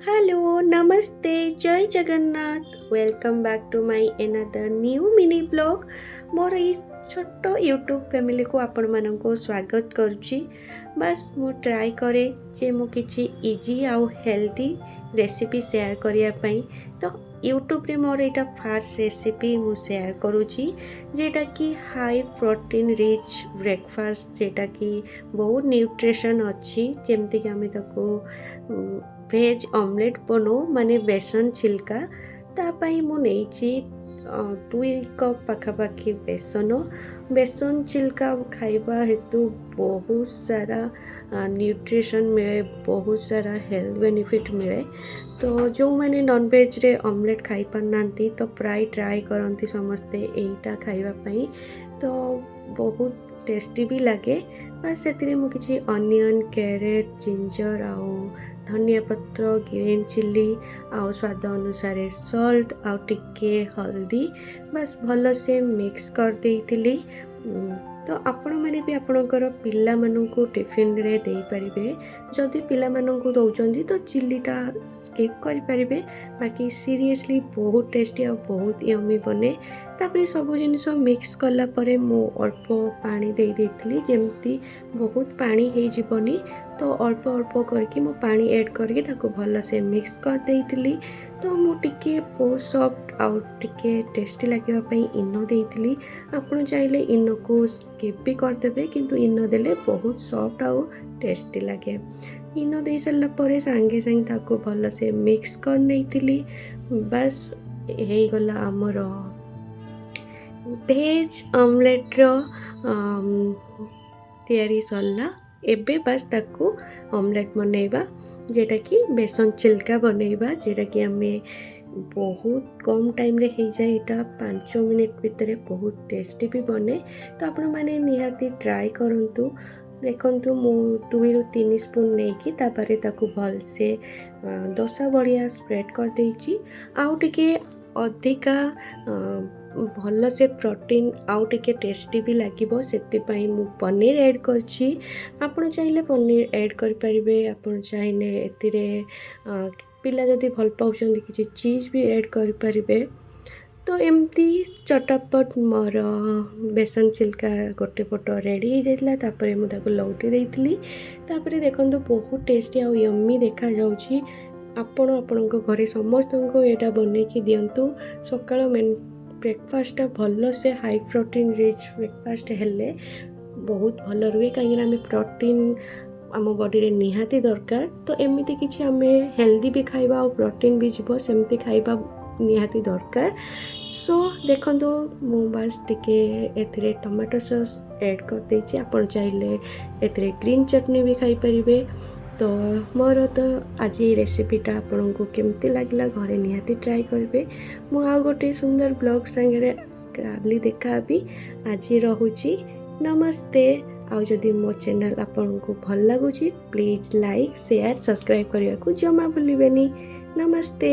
Hello नमस्ते जय Jagannath welcome back to my another new mini blog मोर ये छोट यूट्यूब फैमिली को आपण मानक स्वागत करुच्ची। बस मु ट्राई करे जे मु किछि इजी आउ हेल्दी रेसिपी शेयर करने तो यूट्यूब रे मोर एटा फास्ट रेसिपी मु शेयर करुच्ची जेटा कि हाई प्रोटीन रिच ब्रेकफास्ट जेटा कि बहुत न्यूट्रिशन अच्छी जेमती कि आम ताको भेज ऑमलेट बनो माने बेसन छिलका तापाई मु नेइची 2 कप पाखापाखी बेसन छिलका खाइबा हेतु बहुत सारा न्यूट्रिशन मिले, बहुत सारा हेल्थ बेनिफिट मिले। तो जो मैंने नॉन वेज रे ऑमलेट खाई पारनांती तो प्राय ट्राई करती समस्ते एटा खाइबा पई तो बहुत टेस्टी भी लगे। बस से मुझे अनियन कैरेट जिंजर आउ धनिया पत्र ग्रीन चिली आउ स्वाद अनुसार सॉल्ट आउ टिके हल्दी बस भल से मिक्स कर देइथिली। तो आपण मैंने भी आपणकर पिला मानू टिफिन रे दे पारिबे। जदि पिला मानू दौरान तो चिलीटा स्किप करें। बाकी सीरियसली बहुत टेस्टी और बहुत यमी बने। तापर सब जिनिस मिक्स कला परे मु अल्प पानी दे देइथिली जेमती बहुत पानी हो जीवनी तो अल्प अल्प करके मु पानी ऐड करके ताको भल से मिक्स कर देइथिली। तो मु टिके बहुत सॉफ्ट आउ टिके टेस्टी लगे इनो देइथिली। आपण चाहिले इनो को स्किप भी करदेबे किंतु इनो देले बहुत सॉफ्ट आउ टेस्टी लगे। इनो दे सारा पर सांगे सांगे ताको भल से मिक्स कर नेइथिली। बस हे गला हमर भेज ऑमलेट रो तैयारी सरला। एबे बस ताको ऑमलेट बनैबा जेटा कि बेसन छिलका बनैबा जेटा कि हमें बहुत कम टाइम रे हो जाए। यहाँ 5 मिनट भितर बहुत टेस्टी भी बने। तो आपण मैंने निहाती ट्राई करंतु। देखंतु मु 2 ରୁ 3 स्पून नेकी तापरे ताको भल से दोसा बढ़िया स्प्रेड कर देइची। आउ टिके अधिका भल से प्रोटीन आउ टिके टेस्टी भी लागिबो सेति मु पनीर ऐड करछि। आपण चाहिले पनीर ऐड कर परिबे। आपण चाहिले एतिरे पिला जदि भल पाउछंदी किछि चीज भी ऐड कर परिबे। तो एमती चटपट मोर बेसन छिलका गोटे पट रेडी हो जाइला। तापरे मु ताको लौटी देइथिली। तापरे देखंतु बहुत टेस्टी आ यम्मी देखा जाउछि। आपण आपणको घरे समस्त को एटा बने कि दियंतु। सकाळ ब्रेकफास्ट भल से हाई प्रोटीन रिच ब्रेकफास्ट हेले बहुत भल रुए कहीं आम प्रोटीन आम बॉडी रे निहाती दरकार। तो एमती किछि आमे हेल्दी भी खाइबा और प्रोटीन भी जीवो सेमती खाइबा निहाती दरकार। सो देखंतु मु बस टिके एथिरे टमाटो सॉस ऐड कर देछि। आपण चाहिले एथिरे ग्रीन चटनी भी खाई परिबे। तो मोर तो आज ये रेसिपीटा आपन को केमती लागला घरे निहाती ट्राई करबे। मु आ गोटे सुंदर ब्लॉग संगे काली देखा भी आज रहुची। नमस्ते। आउ जदि मो चैनल आपन को भल लागुची प्लीज लाइक शेयर सब्सक्राइब करने को जमा भूलिबेनी। नमस्ते।